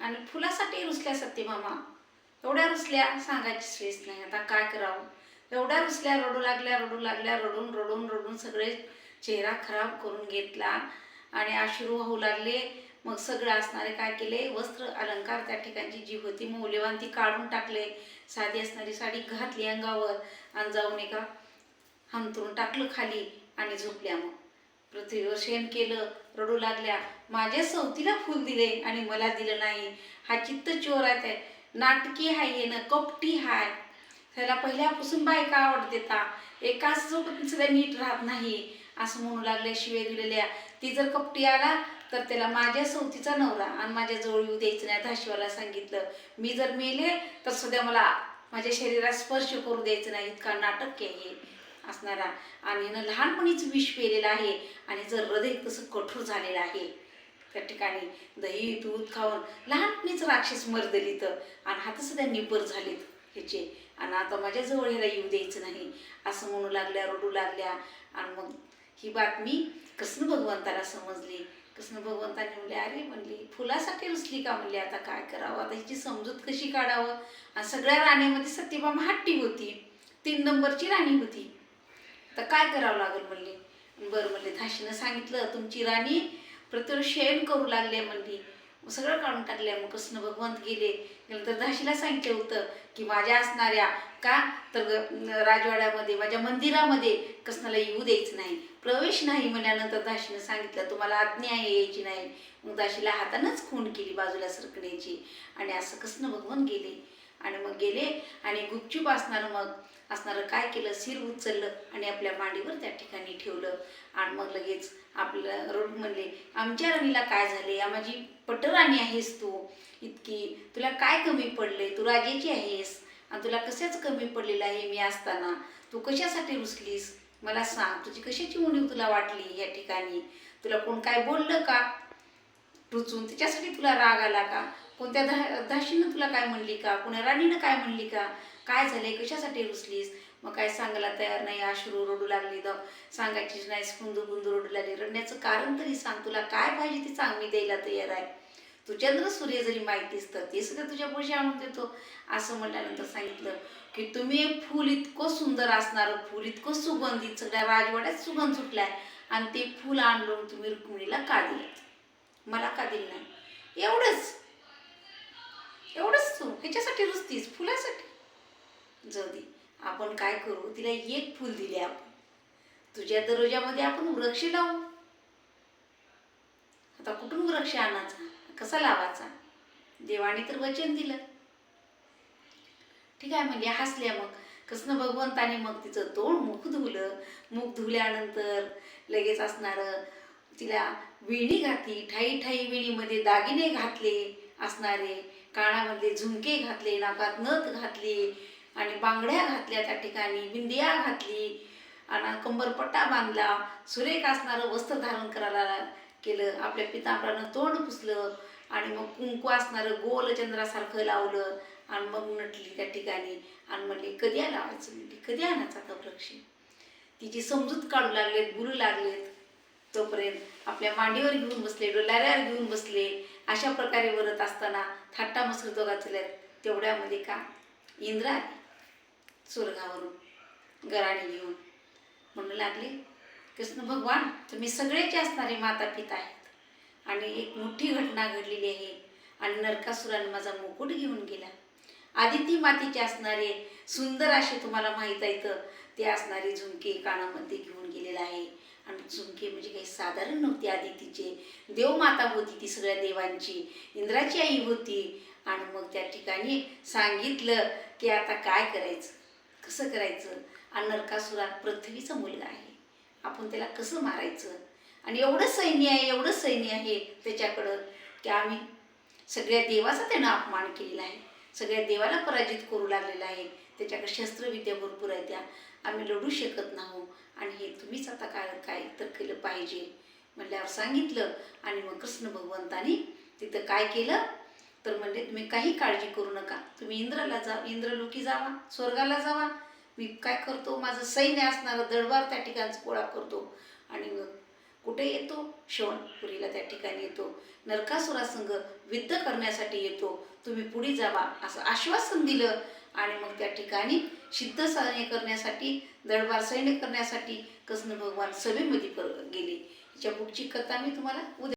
आणि फुलासाठी रुसल्या सत्यभामा. एवढ्या रुसल्या सांगायची सोयच नाही. आता काय करावं. एवढ्या रुसल्या, रडू लागल्या, रडू लागल्या, रडून रडून रडून सगळे चेहरा खराब करून घेतला आणि अश्रू वाहू लागले. मग सगळं असणारे काय केले, वस्त्र अलंकार त्या ठिकाणची जी होती मौल्यवान ती काढून टाकले. साधी असणारी साडी घातली अंगावर आणि जाऊन एका अंथरून टाकलं खाली आणि झोपल्या. मग पृथ्वीवर शेण केलं. रडू लागल्या, माझ्या सवतीला फूल दिले आणि मला दिलं नाही. हा चित्त चोर आहे, नाटकी आहे ना, कपटी हाय. त्याला पहिल्यापासून बायका आवडते ता, एकाच सोबत सुद्धा नीट राहत नाही असं म्हणू लागल्या शिव्या दिलेल्या. ती जर कपटी आला तर त्याला माझ्या सवतीचा नवरा आणि माझ्या जवळ येऊ द्यायचं नाही. धाशीवाला सांगितलं, मी जर मेले तर सुद्धा मला माझ्या शरीरात स्पर्श करू द्यायचं नाही. इतका नाटक आहे असणारा आणि हिनं लहानपणीच विष पेलेलं आहे आणि जर हृदय तसं कठोर झालेलं आहे. त्या ठिकाणी दही दूध खाऊन लहानपणीच राक्षस मर्दलीत आणि हात सुद्धा निबर झालेत ह्याचे आणि आता माझ्याजवळ ह्याला येऊ द्यायचं नाही असं म्हणू लागल्या, रडू लागल्या. आणि मग ही बातमी कृष्ण भगवंताला समजली. कृष्ण भगवंताने म्हणले, अरे म्हणली फुलासाठी रुसली का म्हणली, आता काय करावं, आता हिची समजूत कशी काढावं. आणि सगळ्या राणीमध्ये सत्यभामा हट्टी होती, 3 नंबरची राणी होती. तर काय करावं लागेल म्हणली. बरं म्हणले, धाशीनं सांगितलं तुमची राणी प्रत्येक शयन करू लागले म्हणली. सगळं काढून टाकले. मग कृष्ण भगवंत गेले. नंतर धाशीला सांगितलं होतं की माझ्या असणाऱ्या का तर राजवाड्यामध्ये माझ्या मंदिरामध्ये कृष्णाला येऊ द्यायचं नाही, प्रवेश नाही म्हणल्यानंतर धाशीनं सांगितलं तुम्हाला आज्ञा आहे यायची नाही. मग दाशीला हातानंच खून केली बाजूला सरकण्याची आणि असं कृष्ण भगवान गेले. आणि मग गेले आणि गुपचूप असणारं काय केलं, सिर उचललं आणि आपल्या मांडीवर त्या ठिकाणी ठेवलं. आणि मग लगेच आपलं रोड म्हणले, आमच्या राणीला काय झाले, माझी पटराणी आहेस तू, इतकी तुला काय कमी पडले, तू राजाची आहेस आणि तुला कशाच कमी पडलेलं आहे मी असताना, तू कशासाठी रुसलीस मला सांग, तुझी कशाची उणीव तुला वाटली या ठिकाणी, तुला कोण काय बोललं का टुचून त्याच्यासाठी तुला राग आला का, कोणत्या दाशीनं तुला काय म्हणली का, कोण्या राणीनं काय म्हणली का, काय झाले कशासाठी रुसलीस. मग काय सांगायला तयार नाही, अश्रू रडू लागली, सांगायचीच नाही, स्पुंदू बुंदू रडू लागली. रडण्याचं कारण तरी सांग, तुला काय पाहिजे ते सांग, मी द्यायला तयार आहे. तू चंद्र सूर्य जरी माहितीस तर ते सुद्धा तुझ्या पैसे आणून देतो असं म्हटल्यानंतर सांगितलं की तुम्ही फूल इतकं सुंदर असणारं, फूल इतकं सुगंधित, सगळ्या राजवाड्यात सुगंध सुटलाय आणि ते फूल आणून तुम्ही रुक्मिणीला का दिलं, मला का दिलं नाही. एवढंच तू ह्याच्यासाठी रुसतीस, फुलासाठी. जाऊ दे, आपण काय करू, तिला एक फूल दिले आपण, तुझ्या दरवाजामध्ये आपण वृक्ष लावू. आता कुठून वृक्ष आणायचा, कसा लावायचा, देवाने तर वचन दिलं. ठीक आहे म्हणजे हसल्या. मग कृष्ण भगवंताने मग तिचं तोंड मुख धुलं. मुख धुल्यानंतर लगेच असणारं तिला वेणी घातली, ठाई ठाई वेणीमध्ये दागिने घातले असणारे, कानामध्ये झुमके घातले, नाकात नथ घातली आणि बांगड्या घातल्या, त्या ठिकाणी बिंदिया घातली आणि कंबरपट्टा बांधला, सुरेख असणारं वस्त्र धारण करायला केलं, आपल्या पितांबरानं तोंड पुसलं आणि मग कुंकू असणारं गोल चंद्रासारखं लावलं आणि मग नटली त्या ठिकाणी. आणि म्हणले कधी लावायचं, म्हणली कधी आणायचं आता वृक्ष. तिची समजूत काढू लागलेत, बोलू लागलेत. तोपर्यंत आपल्या मांडीवर घेऊन बसले, डोलाऱ्यावर घेऊन बसले. अशा प्रकारे वरत असताना थाट्टा मस्कर दोघा चलत. तेवढ्यामध्ये का इंद्र आले स्वर्गावरून गराणी घेऊन. म्हणू लागले, कृष्ण भगवान तुम्ही सगळेचे असणारे माता पिता आहेत आणि एक मोठी घटना घडलेली आहे आणि नरकासुराने माझा मुकुट घेऊन गेला. आदिती मातीचे असणारे सुंदर असे तुम्हाला माहीत आहेत ते असणारे झुमके कानामध्ये घेऊन गेलेला आहे. आणि झुमके म्हणजे काही साधारण नव्हते, आदितीचे देवमाता होती ती, सगळ्या देवांची इंद्राची आई होती. आणि मग त्या ठिकाणी सांगितलं की आता काय करायचं, कसं करायचं. आणि नरकासुरा पृथ्वीचा मुलगा आहे, आपण त्याला कसं मारायचं. आणि एवढं सैन्य आहे त्याच्याकडं की आम्ही सगळ्या देवाचा त्यानं अपमान केलेला आहे, सगळ्या देवाला पराजित करू लागलेला आहे, त्याच्याकडे शस्त्रविद्या भरपूर आहे, त्या आम्ही लढू शकत नाही आणि हे तुम्हीच आता काय तर केलं पाहिजे म्हणल्यावर सांगितलं. आणि मग कृष्ण भगवंतानी तिथं काय केलं तर म्हणजे तुम्ही काही काळजी करू नका, तुम्ही इंद्रलोकी जावा, स्वर्गाला जावा, मी काय करतो, माझं सैन्य असणारं दरबार त्या ठिकाणचं गोळा करतो आणि मग कुठे येतो? श्रवणपुरीला त्या ठिकाणी येतो. नरकासुरासंग युद्ध करण्यासाठी येतो. तुम्ही पुढे जावा असं आश्वासन दिलं आणि मग त्या ठिकाणी सिद्ध सैन्य करण्यासाठी, दरबार सैन्य करण्यासाठी कृष्ण भगवान सभेमध्ये गेले. याच्या पुढची कथा मी तुम्हाला उद्या